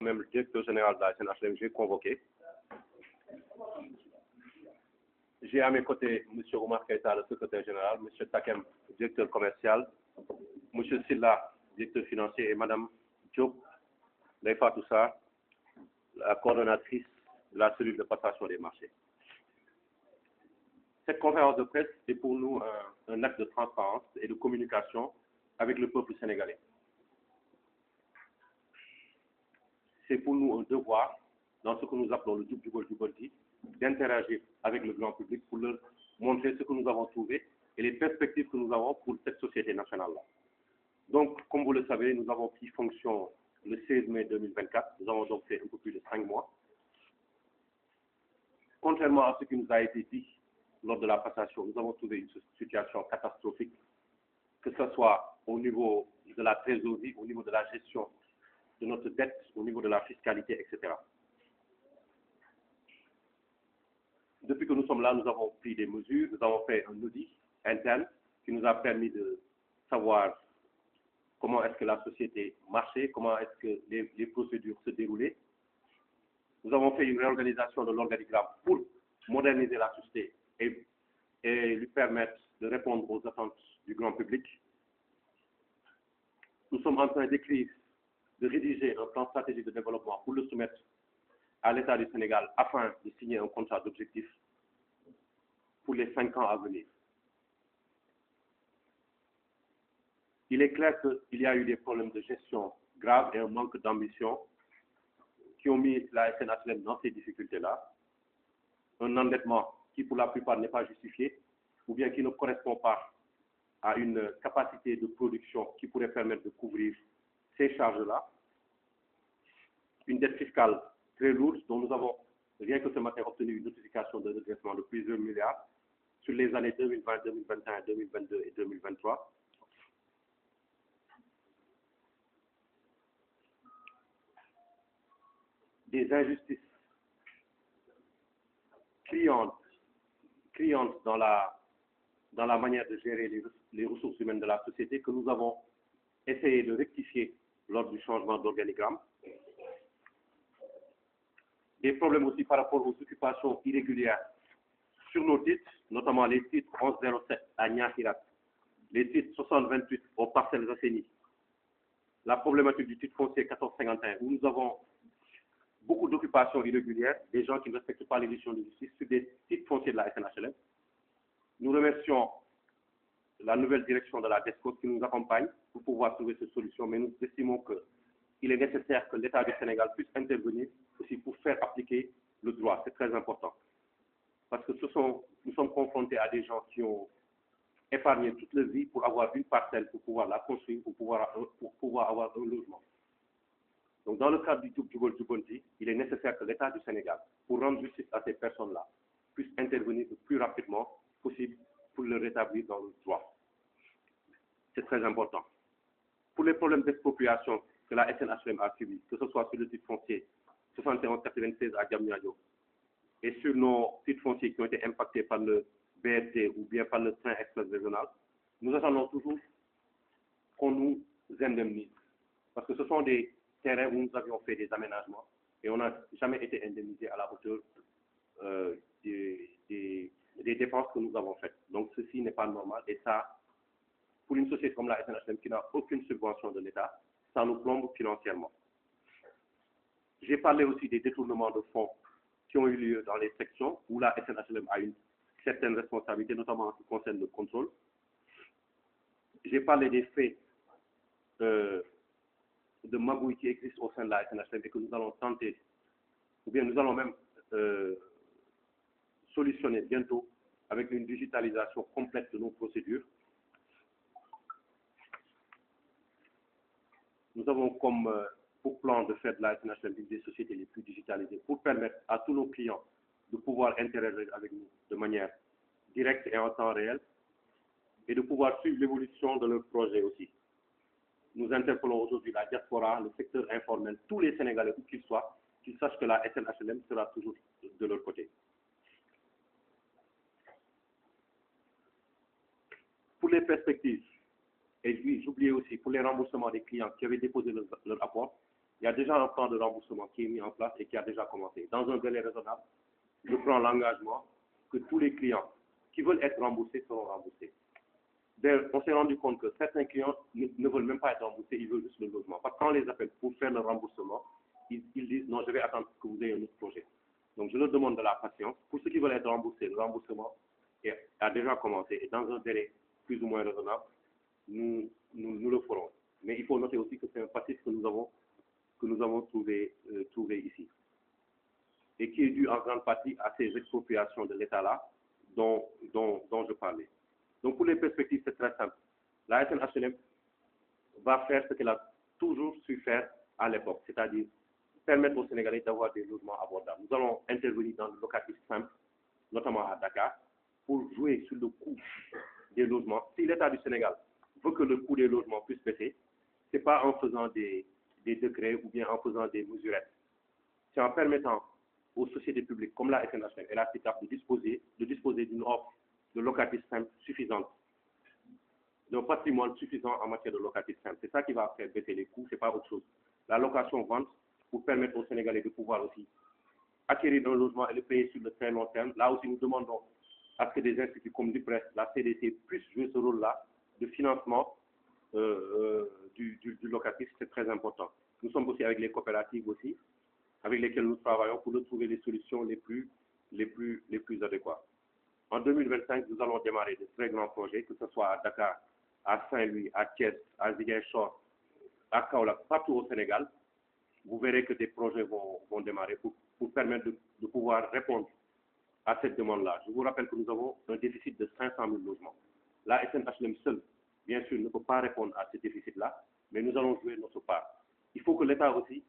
Même le directeur général de la SNHLM, j'ai convoqué. J'ai à mes côtés M. Omar Keïta, le secrétaire général, M. Takem, directeur commercial, M. Silla, directeur financier, et Mme Diop, Leifa Toussa, la coordonnatrice de la cellule de passation des marchés. Cette conférence de presse est pour nous un acte de transparence et de communication avec le peuple sénégalais. C'est pour nous un devoir, dans ce que nous appelons le Djubol-Djuboldi, d'interagir avec le grand public pour leur montrer ce que nous avons trouvé et les perspectives que nous avons pour cette société nationale-là. Donc, comme vous le savez, nous avons pris fonction le 16 mai 2024. Nous avons donc fait un peu plus de 5 mois. Contrairement à ce qui nous a été dit lors de la passation, nous avons trouvé une situation catastrophique, que ce soit au niveau de la trésorerie, au niveau de la gestion de notre dette, au niveau de la fiscalité, etc. Depuis que nous sommes là, nous avons pris des mesures, nous avons fait un audit interne qui nous a permis de savoir comment est-ce que la société marchait, comment est-ce que les procédures se déroulaient. Nous avons fait une réorganisation de l'organigramme pour moderniser la société et lui permettre de répondre aux attentes du grand public. Nous sommes en train d'écrire, de rédiger un plan stratégique de développement pour le soumettre à l'État du Sénégal afin de signer un contrat d'objectif pour les 5 ans à venir. Il est clair qu'il y a eu des problèmes de gestion graves et un manque d'ambition qui ont mis la SNHLM dans ces difficultés-là. Un endettement qui, pour la plupart, n'est pas justifié ou bien qui ne correspond pas à une capacité de production qui pourrait permettre de couvrir ces charges-là. Une dette fiscale très lourde dont nous avons, rien que ce matin, obtenu une notification de redressement de plusieurs milliards sur les années 2020, 2021, 2022 et 2023. Des injustices criantes dans la manière de gérer les ressources humaines de la société que nous avons essayé de rectifier lors du changement d'organigramme. Des problèmes aussi par rapport aux occupations irrégulières sur nos titres, notamment les titres 1107 à Niakirat, les titres 6028 aux Parcelles Assainies, la problématique du titre foncier 1451, où nous avons beaucoup d'occupations irrégulières, des gens qui ne respectent pas les décisions de justice sur des titres fonciers de la SNHLM. Nous remercions la nouvelle direction de la DESCO qui nous accompagne pour pouvoir trouver cette solution, mais nous estimons qu'il est nécessaire que l'État du Sénégal puisse intervenir aussi pour faire appliquer le droit. C'est très important. Parce que nous sommes confrontés à des gens qui ont épargné toute leur vie pour avoir une parcelle, pour pouvoir la construire, pour pouvoir avoir un logement. Donc, dans le cadre du Djubol-Djuboldi, il est nécessaire que l'État du Sénégal, pour rendre justice à ces personnes-là, puisse intervenir le plus rapidement possible pour le rétablir dans le droit. C'est très important. Pour les problèmes d'expropriation que la SNHLM a subis, que ce soit sur le titre foncier 7196 à Diamniadio et sur nos titres fonciers qui ont été impactés par le BRT ou bien par le train express régional, nous attendons toujours qu'on nous indemnise. Parce que ce sont des terrains où nous avions fait des aménagements et on n'a jamais été indemnisé à la hauteur des dépenses que nous avons faites. Donc ceci n'est pas normal et ça, pour une société comme la SNHLM qui n'a aucune subvention de l'État, ça nous plombe financièrement. J'ai parlé aussi des détournements de fonds qui ont eu lieu dans les sections où la SNHLM a une certaine responsabilité, notamment en ce qui concerne le contrôle. J'ai parlé des faits de magouilles qui existent au sein de la SNHLM et que nous allons tenter, ou bien nous allons même solutionner bientôt avec une digitalisation complète de nos procédures. Nous avons comme pour plan de faire de la SNHLM une des sociétés les plus digitalisées pour permettre à tous nos clients de pouvoir interagir avec nous de manière directe et en temps réel et de pouvoir suivre l'évolution de leurs projets aussi. Nous interpellons aujourd'hui la diaspora, le secteur informel, tous les Sénégalais, où qu'ils soient, qu'ils sachent que la SNHLM sera toujours de leur côté. Pour les perspectives, et oui, j'oubliais aussi, pour les remboursements des clients qui avaient déposé leur rapport, Il y a déjà un plan de remboursement qui est mis en place et qui a déjà commencé. Dans un délai raisonnable, je prends l'engagement que tous les clients qui veulent être remboursés seront remboursés. D'ailleurs, on s'est rendu compte que certains clients ne veulent même pas être remboursés, ils veulent juste le logement. Parce que quand on les appelle pour faire le remboursement, ils disent non, je vais attendre que vous ayez un autre projet. Donc je leur demande de la patience. Pour ceux qui veulent être remboursés, le remboursement a déjà commencé et dans un délai plus ou moins raisonnable, nous le ferons. Mais il faut noter aussi que c'est un passif que nous avons trouvé ici et qui est dû en grande partie à ces expropriations de l'État-là dont je parlais. Donc pour les perspectives, c'est très simple. La SNHLM va faire ce qu'elle a toujours su faire à l'époque, c'est-à-dire permettre aux Sénégalais d'avoir des logements abordables. Nous allons intervenir dans le locatif simple, notamment à Dakar, pour jouer sur le coût des logements. Si l'État du Sénégal veut que le coût des logements puisse baisser, ce n'est pas en faisant des décrets ou bien en faisant des mesurettes. C'est en permettant aux sociétés publiques comme la SNHLM et la CICAP de disposer d'une offre de locatif simple suffisante, d'un patrimoine suffisant en matière de locatif simple. C'est ça qui va faire baisser les coûts, ce n'est pas autre chose. La location-vente pour permettre aux Sénégalais de pouvoir aussi acquérir un logement et le payer sur le très long terme. Là aussi, nous demandons à ce que des instituts comme l'IPRES, la CDC puissent jouer ce rôle-là de financement du locatif, c'est très important. Nous sommes aussi avec les coopératives aussi, avec lesquelles nous travaillons pour trouver les solutions les plus adéquates. En 2025, nous allons démarrer de très grands projets, que ce soit à Dakar, à Saint-Louis, à Thiès, à Ziguinchor, à Kaolack, partout au Sénégal. Vous verrez que des projets vont démarrer pour permettre de pouvoir répondre à cette demande-là. Je vous rappelle que nous avons un déficit de 500 000 logements. La SNHLM seule, bien sûr, ne peut pas répondre à ce déficit-là, mais nous allons jouer notre part. Il faut que l'État aussi,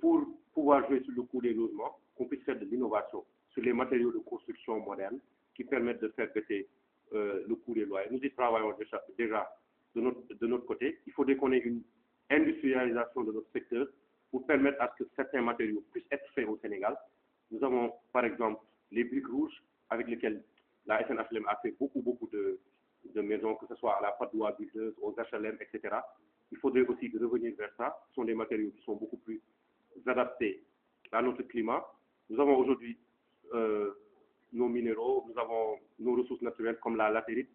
pour pouvoir jouer sur le coût des logements, qu'on puisse faire de l'innovation sur les matériaux de construction modernes qui permettent de faire baisser le coût des loyers. Nous y travaillons déjà de notre côté. Il faudrait qu'on ait une industrialisation de notre secteur pour permettre à ce que certains matériaux puissent être faits au Sénégal. Nous avons, par exemple, les briques rouges avec lesquelles la SNHLM a fait beaucoup de maisons, que ce soit à la Padoua Builders, aux HLM, etc. Il faudrait aussi revenir vers ça. Ce sont des matériaux qui sont beaucoup plus adaptés à notre climat. Nous avons aujourd'hui nos minéraux, nous avons nos ressources naturelles comme la latérite,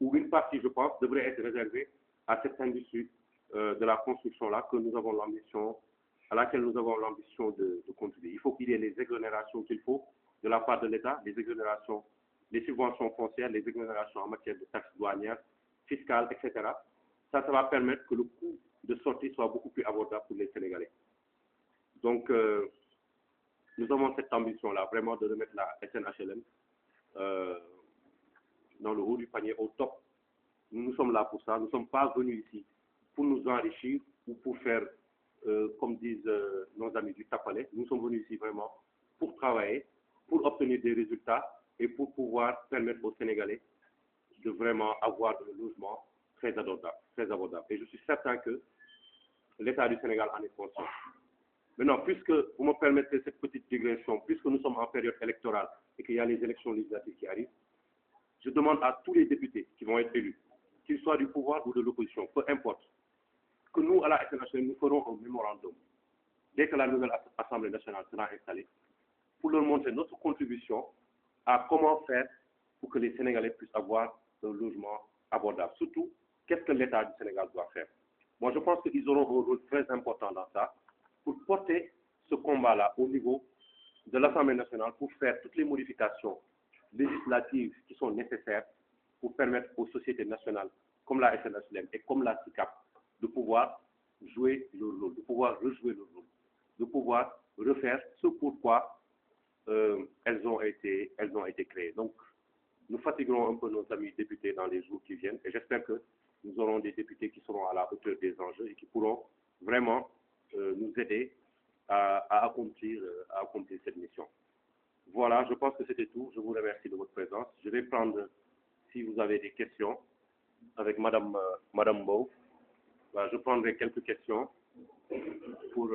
où une partie, je pense, devrait être réservée à cette industrie de la construction-là que nous avons l'ambition, à laquelle nous avons l'ambition de contribuer. Il faut qu'il y ait les exonérations qu'il faut de la part de l'État, les exonérations, les subventions foncières, les exonérations en matière de taxes douanières, fiscales, etc. Ça va permettre que le coût de sortie soit beaucoup plus abordable pour les Sénégalais. Donc, nous avons cette ambition-là, vraiment de remettre la SNHLM dans le haut du panier, au top. Nous sommes là pour ça. Nous ne sommes pas venus ici pour nous enrichir ou pour faire, comme disent nos amis du Tapalais. Nous sommes venus ici vraiment pour travailler, pour obtenir des résultats et pour pouvoir permettre aux Sénégalais de vraiment avoir un logement très abordable. Et je suis certain que l'État du Sénégal en est conscient. Maintenant, puisque vous me permettez cette petite digression, puisque nous sommes en période électorale et qu'il y a les élections législatives qui arrivent, je demande à tous les députés qui vont être élus, qu'ils soient du pouvoir ou de l'opposition, peu importe, que nous, à la SNHLM, nous ferons un mémorandum dès que la nouvelle Assemblée nationale sera installée, pour leur montrer notre contribution à comment faire pour que les Sénégalais puissent avoir un logement abordable. Surtout, qu'est-ce que l'État du Sénégal doit faire? Moi, je pense qu'ils auront un rôle très important dans ça, pour porter ce combat-là au niveau de l'Assemblée nationale, pour faire toutes les modifications législatives qui sont nécessaires pour permettre aux sociétés nationales, comme la SNHLM et comme la CICAP, de pouvoir jouer leur rôle, de pouvoir rejouer leur rôle, de pouvoir refaire ce pourquoi elles ont été créées. Donc, nous fatiguerons un peu nos amis députés dans les jours qui viennent et j'espère que nous aurons des députés qui seront à la hauteur des enjeux et qui pourront vraiment nous aider à accomplir cette mission. Voilà, je pense que c'était tout. Je vous remercie de votre présence. Je vais prendre, si vous avez des questions, avec Madame Mbow. Je prendrai quelques questions pour